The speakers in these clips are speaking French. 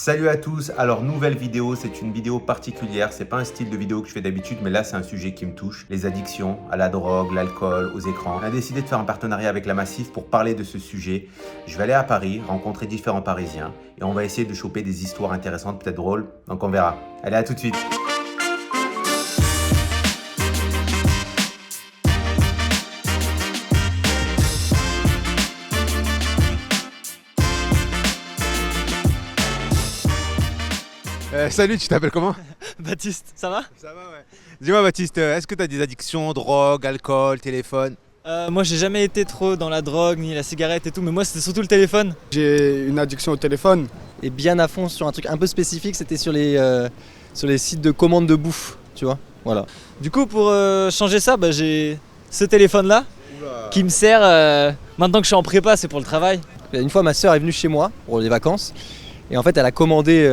Salut à tous, alors nouvelle vidéo, c'est une vidéo particulière, c'est pas un style de vidéo que je fais d'habitude, mais là c'est un sujet qui me touche, les addictions à la drogue, l'alcool, aux écrans. On a décidé de faire un partenariat avec La Massif pour parler de ce sujet. Je vais aller à Paris, rencontrer différents Parisiens, et on va essayer de choper des histoires intéressantes, peut-être drôles, donc on verra. Allez, à tout de suite. Salut, tu t'appelles comment? Baptiste, ça va? Ça va, ouais. Dis-moi Baptiste, est-ce que tu as des addictions, drogue, alcool, téléphone? Moi j'ai jamais été trop dans la drogue ni la cigarette et tout, mais moi c'était surtout le téléphone. J'ai une addiction au téléphone. Et bien à fond sur un truc un peu spécifique, c'était sur les sites de commande de bouffe, tu vois. Voilà. Du coup pour changer ça, j'ai ce téléphone là qui me sert maintenant que je suis en prépa, c'est pour le travail. Une fois ma sœur est venue chez moi pour les vacances. Et en fait elle a commandé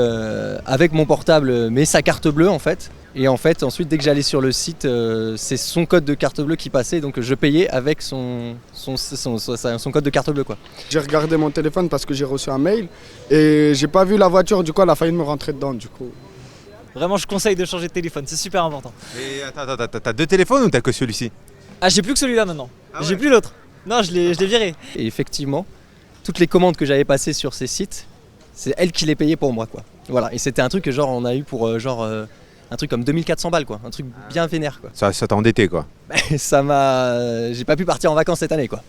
avec mon portable mais sa carte bleue en fait. Et en fait ensuite dès que j'allais sur le site, c'est son code de carte bleue qui passait, donc je payais avec son code de carte bleue quoi. J'ai regardé mon téléphone parce que j'ai reçu un mail et j'ai pas vu la voiture, du coup elle a failli me rentrer dedans du coup. Vraiment je conseille de changer de téléphone, c'est super important. Et attends, t'as deux téléphones ou t'as que celui-ci? Ah j'ai plus que celui-là maintenant, Ah ouais. j'ai plus l'autre. Non je l'ai viré. Et effectivement, toutes les commandes que j'avais passées sur ces sites, c'est elle qui les payait pour moi quoi. Voilà, et c'était un truc que genre on a eu pour un truc comme 2400 balles quoi, un truc bien vénère quoi. Ça t'a endetté quoi. Ça m'a... J'ai pas pu partir en vacances cette année quoi.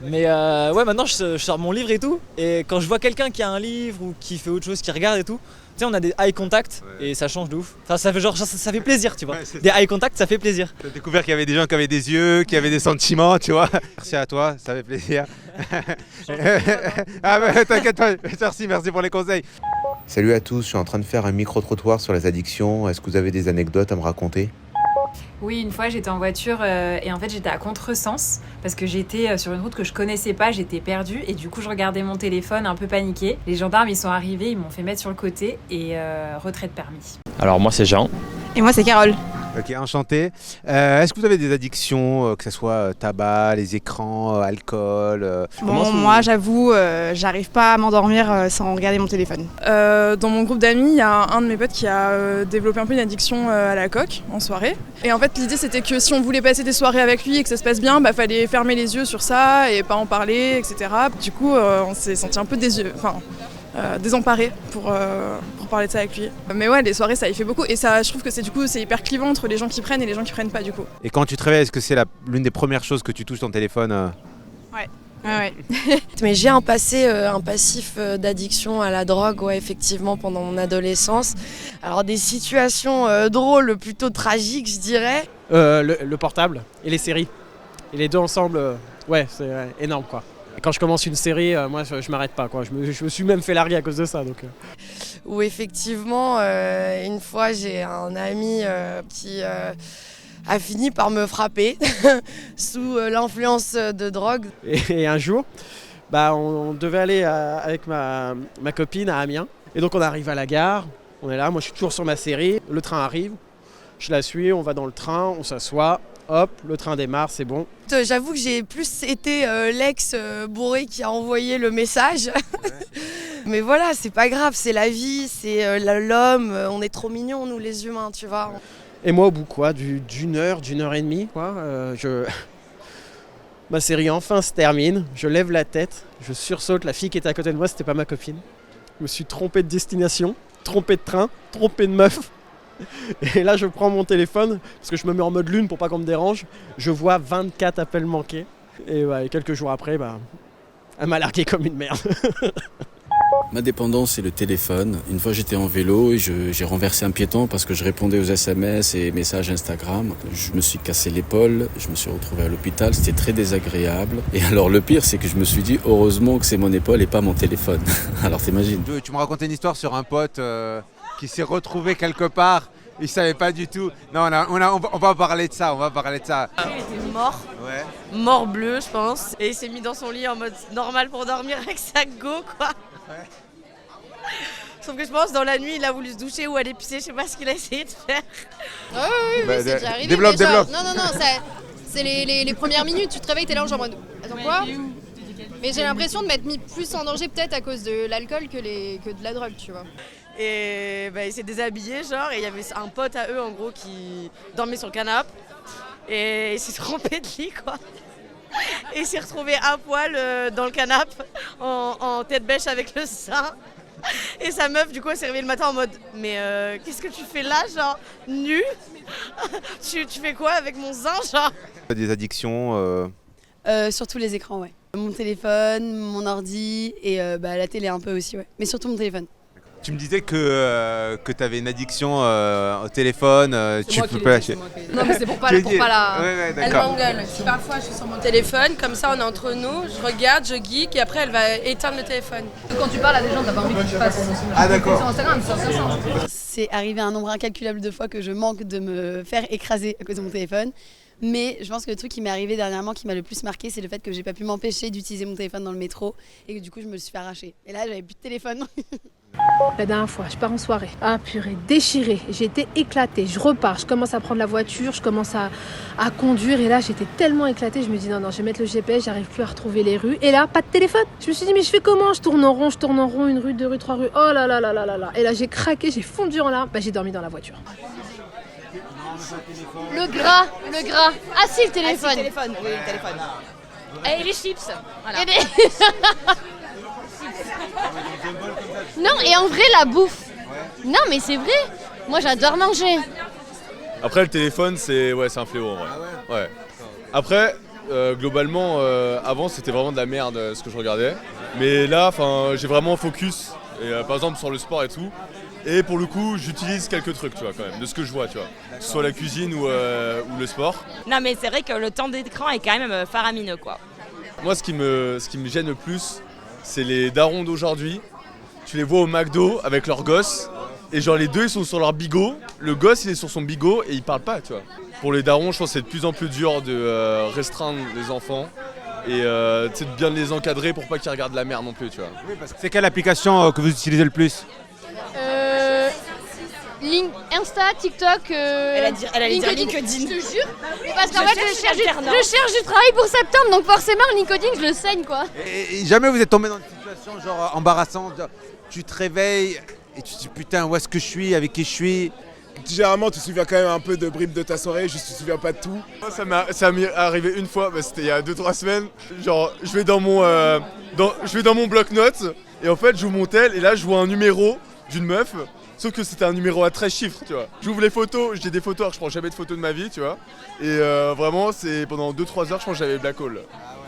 Mais ouais maintenant je sors mon livre et tout, et quand je vois quelqu'un qui a un livre ou qui fait autre chose, qui regarde et tout, tu sais on a des eye contact et ça change de ouf. Enfin ça fait genre ça fait plaisir tu vois. Ouais, des eye contact ça fait plaisir. T'as découvert qu'il y avait des gens qui avaient des yeux, qui avaient des sentiments, tu vois. Merci à toi, ça fait plaisir. Ah bah t'inquiète pas, merci pour les conseils. Salut à tous, je suis en train de faire un micro-trottoir sur les addictions. Est-ce que vous avez des anecdotes à me raconter? Oui, une fois j'étais en voiture et en fait j'étais à contresens parce que j'étais sur une route que je connaissais pas, j'étais perdue et du coup je regardais mon téléphone un peu paniquée. Les gendarmes ils sont arrivés, ils m'ont fait mettre sur le côté et retrait de permis. Alors moi c'est Jean. Et moi c'est Carole. Ok, enchanté. Est-ce que vous avez des addictions, que ce soit tabac, les écrans, alcool Bon, moi j'avoue, j'arrive pas à m'endormir sans regarder mon téléphone. Dans mon groupe d'amis, il y a un de mes potes qui a développé un peu une addiction à la coke en soirée. Et en fait, l'idée c'était que si on voulait passer des soirées avec lui et que ça se passe bien, fallait fermer les yeux sur ça et pas en parler, etc. Du coup, on s'est senti un peu désemparés pour parler de ça avec lui. Mais ouais, les soirées ça y fait beaucoup et ça, je trouve que c'est hyper clivant entre les gens qui prennent et les gens qui prennent pas du coup. Et quand tu te réveilles, est-ce que c'est l'une des premières choses que tu touches ton téléphone Ouais. Mais j'ai un passif d'addiction à la drogue, ouais, effectivement, pendant mon adolescence. Alors des situations drôles, plutôt tragiques, je dirais. Le portable et les séries. Et les deux ensemble, ouais, c'est énorme quoi. Et quand je commence une série, moi je m'arrête pas quoi. Je me suis même fait larguer à cause de ça. Donc. Où effectivement, une fois j'ai un ami qui a fini par me frapper sous l'influence de drogue. Et un jour, on devait aller avec ma copine à Amiens. Et donc on arrive à la gare, on est là, moi je suis toujours sur ma série, le train arrive, je la suis, on va dans le train, on s'assoit, hop, le train démarre, c'est bon. J'avoue que j'ai plus été l'ex bourré qui a envoyé le message. Mais voilà, c'est pas grave, c'est la vie, c'est l'homme, on est trop mignons nous les humains, tu vois. Et moi au bout d'une heure et demie, ma série enfin se termine, je lève la tête, je sursaute, la fille qui était à côté de moi, c'était pas ma copine. Je me suis trompé de destination, trompé de train, trompé de meuf. Et là je prends mon téléphone, parce que je me mets en mode lune pour pas qu'on me dérange, je vois 24 appels manqués. Et quelques jours après, elle m'a largué comme une merde. Ma dépendance, c'est le téléphone. Une fois, j'étais en vélo et j'ai renversé un piéton parce que je répondais aux SMS et messages Instagram. Je me suis cassé l'épaule, je me suis retrouvé à l'hôpital, c'était très désagréable. Et alors, le pire, c'est que je me suis dit, heureusement que c'est mon épaule et pas mon téléphone. Alors, t'imagines. Tu me racontais une histoire sur un pote qui s'est retrouvé quelque part. Il savait pas du tout. Non, on va parler de ça, Il était mort, mort bleu, je pense. Et il s'est mis dans son lit en mode normal pour dormir avec sa go, quoi. Ouais. Sauf que je pense dans la nuit il a voulu se doucher ou aller pisser, je sais pas ce qu'il a essayé de faire. Oui, c'est déjà arrivé. Développe. Non, c'est les premières minutes, tu te réveilles, t'es là en genre attends quoi? Mais j'ai l'impression de m'être mis plus en danger peut-être à cause de l'alcool que de la drogue, tu vois. Et bah, il s'est déshabillé genre et il y avait un pote à eux en gros qui dormait sur le canapé et il s'est trompé de lit quoi. Et il s'est retrouvé à poil dans le canapé en tête bêche avec le sein. Et sa meuf du coup elle s'est réveillée le matin en mode mais qu'est-ce que tu fais là genre nu tu fais quoi avec mon sein genre? Des addictions Surtout les écrans, ouais. Mon téléphone, mon ordi et la télé un peu aussi, ouais. Mais surtout mon téléphone. Tu me disais que tu avais une addiction au téléphone, tu peux pas lâcher. Non mais c'est pour pas la... Ouais, Elle d'accord. m'engueule. Parfois je suis sur mon téléphone, comme ça on est entre nous, je regarde, je geek et après elle va éteindre le téléphone. Quand tu parles à des gens, t'as pas envie qu'ils fassent. Ah d'accord. Sur Instagram, c'est ça. C'est arrivé un nombre incalculable de fois que je manque de me faire écraser à cause de mon téléphone. Mais je pense que le truc qui m'est arrivé dernièrement, qui m'a le plus marqué, c'est le fait que j'ai pas pu m'empêcher d'utiliser mon téléphone dans le métro et que du coup je me le suis fait arracher. Et là j'avais plus de téléphone. La dernière fois, je pars en soirée. Ah purée, déchirée. J'ai été éclatée. Je repars, je commence à prendre la voiture, je commence à conduire. Et là, j'étais tellement éclatée, je me dis non, je vais mettre le GPS, j'arrive plus à retrouver les rues. Et là, pas de téléphone. Je me suis dit mais je fais comment? Je tourne en rond, une rue, deux rues, trois rues. Oh là là là là là là. Et là, j'ai craqué, j'ai fondu en larmes. Bah, j'ai dormi dans la voiture. Le gras. Ah si, le téléphone. Ah, si, le téléphone, oui, le téléphone. Et les chips. Voilà. Non, et en vrai, la bouffe. Non, mais c'est vrai. Moi, j'adore manger. Après, le téléphone, c'est un fléau en vrai. Ouais. Après, globalement, avant, c'était vraiment de la merde ce que je regardais. Mais là, j'ai vraiment focus. Et, par exemple, sur le sport et tout. Et pour le coup, j'utilise quelques trucs, tu vois, quand même, de ce que je vois, tu vois. Que ce soit la cuisine ou le sport. Non mais c'est vrai que le temps d'écran est quand même faramineux quoi. Moi, ce qui me gêne le plus, c'est les darons d'aujourd'hui. Tu les vois au McDo avec leurs gosses. Et genre les deux, ils sont sur leur bigot. Le gosse, il est sur son bigot et il parle pas, tu vois. Pour les darons, je pense que c'est de plus en plus dur de restreindre les enfants. Et de bien les encadrer pour pas qu'ils regardent la merde non plus, tu vois. C'est quelle application que vous utilisez le plus? Insta, TikTok, Elle allait dire LinkedIn. Je te jure. Parce qu'en fait, je cherche du travail pour septembre, donc forcément, LinkedIn, je le saigne, quoi. Et jamais vous êtes tombé dans une situation genre embarrassante, genre, tu te réveilles et tu te dis putain où est-ce que je suis, avec qui je suis? Généralement, tu te souviens quand même un peu de bribes de ta soirée, juste tu te souviens pas de tout. Ça m'est arrivé une fois, c'était il y a 2-3 semaines. Genre, je vais dans mon bloc-notes et en fait, j'ouvre mon tel et là, je vois un numéro d'une meuf. Sauf que c'était un numéro à 13 chiffres, tu vois. J'ouvre les photos, j'ai des photos, alors je prends jamais de photos de ma vie, tu vois. Et vraiment, c'est pendant 2-3 heures, je pense que j'avais Black Hole.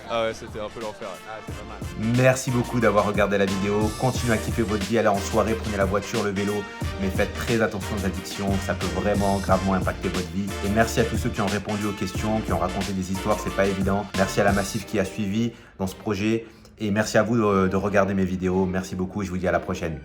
Ah ouais, c'était un peu l'enfer. Ah, c'est pas mal. Merci beaucoup d'avoir regardé la vidéo. Continuez à kiffer votre vie, allez en soirée, prenez la voiture, le vélo. Mais faites très attention aux addictions, ça peut vraiment gravement impacter votre vie. Et merci à tous ceux qui ont répondu aux questions, qui ont raconté des histoires, c'est pas évident. Merci à la Massif qui a suivi dans ce projet. Et merci à vous de regarder mes vidéos. Merci beaucoup et je vous dis à la prochaine.